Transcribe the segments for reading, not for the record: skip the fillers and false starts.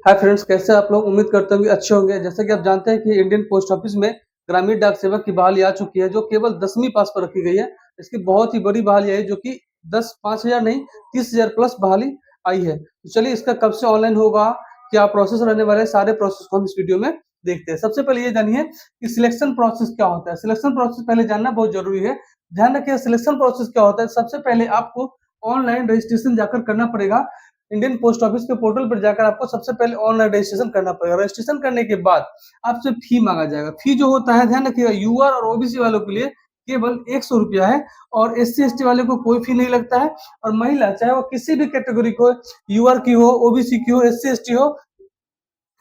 Hi friends, कैसे आप लोग? उम्मीद करते हैं कि अच्छे होंगे। जैसे कि आप जानते हैं कि इंडियन पोस्ट ऑफिस में ग्रामीण डाक सेवक की बहाली आ चुकी है, जो केवल 10वीं पास पर रखी गई है। इसकी बहुत ही बड़ी बहाली है, जो कि 5,000 नहीं 30,000 प्लस बहाली आई है। तो चलिए, इसका कब से ऑनलाइन होगा, क्या प्रोसेस रहने वाला है, सारे प्रोसेस को हम इस वीडियो में देखते हैं। सबसे पहले ये जानिए कि सिलेक्शन प्रोसेस क्या होता है। सिलेक्शन प्रोसेस पहले जानना बहुत जरूरी है। ध्यान रखिए, सिलेक्शन प्रोसेस क्या होता है। सबसे पहले आपको ऑनलाइन रजिस्ट्रेशन जाकर करना पड़ेगा। इंडियन पोस्ट ऑफिस के पोर्टल पर जाकर आपको सबसे पहले ऑनलाइन रजिस्ट्रेशन करना पड़ेगा। रजिस्ट्रेशन करने के बाद आपसे फी मांगा जाएगा। फी जो होता है, ध्यान रखिएगा, यूआर और ओबीसी वालों के लिए केवल 100 रुपया है, और एससी एसटी वाले को कोई फी नहीं लगता है। और महिला, चाहे वो किसी भी कैटेगरी को, यूआर की हो, ओबीसी की हो, एससी एसटी हो,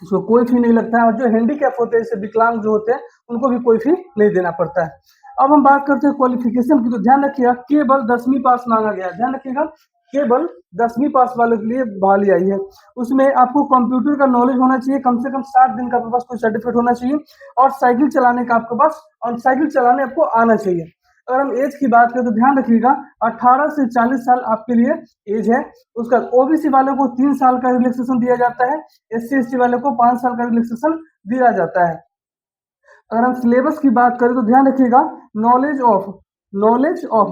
उसको कोई फी नहीं लगता है। और जो हैंडीकैप होते हैं, जैसे विकलांग जो होते हैं, उनको भी कोई फी नहीं देना पड़ता है। अब हम बात करते हैं क्वालिफिकेशन की। तो ध्यान रखिएगा, केवल 10वीं पास मांगा गया है। ध्यान रखिएगा, केवल 10वीं पास वालों के लिए बहाली आई है। उसमें आपको कंप्यूटर का नॉलेज होना चाहिए, कम से कम 60 दिन का आपके पास कोई सर्टिफिकेट होना चाहिए, और साइकिल चलाने का आपके पास, और साइकिल चलाने आपको आना चाहिए। अगर हम एज की बात करें तो ध्यान रखिएगा, 18 से 40 साल आपके लिए एज है। उसका ओबीसी वालों को 3 साल का रिलैक्सेशन दिया जाता है, एससी एसटी वालों को 5 साल का रिलैक्सेशन दिया जाता है। अगर हम सिलेबस की बात करें तो ध्यान रखिएगा, नॉलेज ऑफ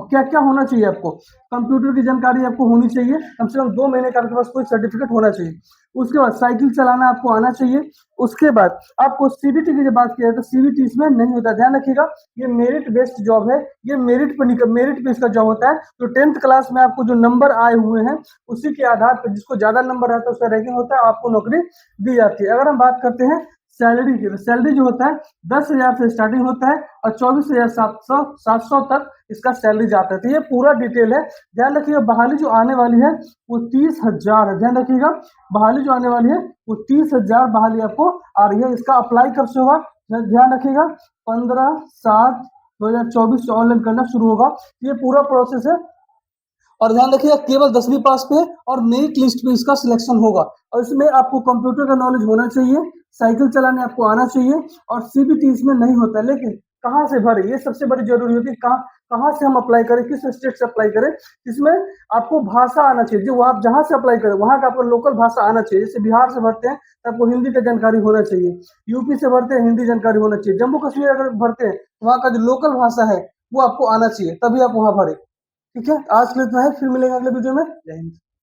क्या क्या होना चाहिए आपको। कंप्यूटर की जानकारी आपको होनी चाहिए, कम से कम 2 महीने का आपके पास कोई सर्टिफिकेट होना चाहिए। उसके बाद साइकिल चलाना आपको आना चाहिए। उसके बाद आपको सीबीटी की जब बात किया तो सीबीटी इसमें नहीं होता। ध्यान रखिएगा, ये मेरिट बेस्ड जॉब है। ये मेरिट पे इसका जॉब होता है। तो 10th क्लास में आपको जो नंबर आए हुए हैं, उसी के आधार पर जिसको ज्यादा नंबर रहता है उसका रैंकिंग होता है, आपको नौकरी दी जाती है। अगर हम बात करते हैं सैलरी की, तो सैलरी जो होता है 10,000 से स्टार्टिंग होता है, और 24,700 तक इसका सैलरी जाता है। तो ये पूरा डिटेल है। ध्यान रखिएगा, बहाली जो आने वाली है वो 30,000 है। ध्यान रखिएगा, बहाली जो आने वाली है वो 30,000 बहाली आपको आ रही है। इसका अप्लाई कब से होगा, ध्यान रखिएगा, 15/7/2024 से ऑनलाइन करना शुरू होगा। ये पूरा प्रोसेस है। और ध्यान रखिएगा, केवल 10वीं पास पे और मेरिट लिस्ट पे इसका सिलेक्शन होगा। और इसमें आपको कंप्यूटर का नॉलेज होना चाहिए, साइकिल चलाने आपको आना चाहिए, और सीबीटी इसमें नहीं होता। लेकिन कहाँ से भरे, ये सबसे बड़ी जरूरी होती है। कहाँ कहाँ से हम अप्लाई करें, किस स्टेट से अप्लाई करें। इसमें आपको भाषा आना चाहिए, जो आप जहाँ से अप्लाई करें वहाँ का आपको लोकल भाषा आना चाहिए। जैसे बिहार से भरते हैं तो आपको हिंदी का जानकारी होना चाहिए, यूपी से भरते हैं हिंदी जानकारी होना चाहिए, जम्मू कश्मीर अगर भरते हैं वहाँ का जो लोकल भाषा है वो आपको आना चाहिए, तभी आप वहाँ भरे। ठीक है, आज के लिए इतना है, फिर मिलेंगे अगले वीडियो में। जय हिंद।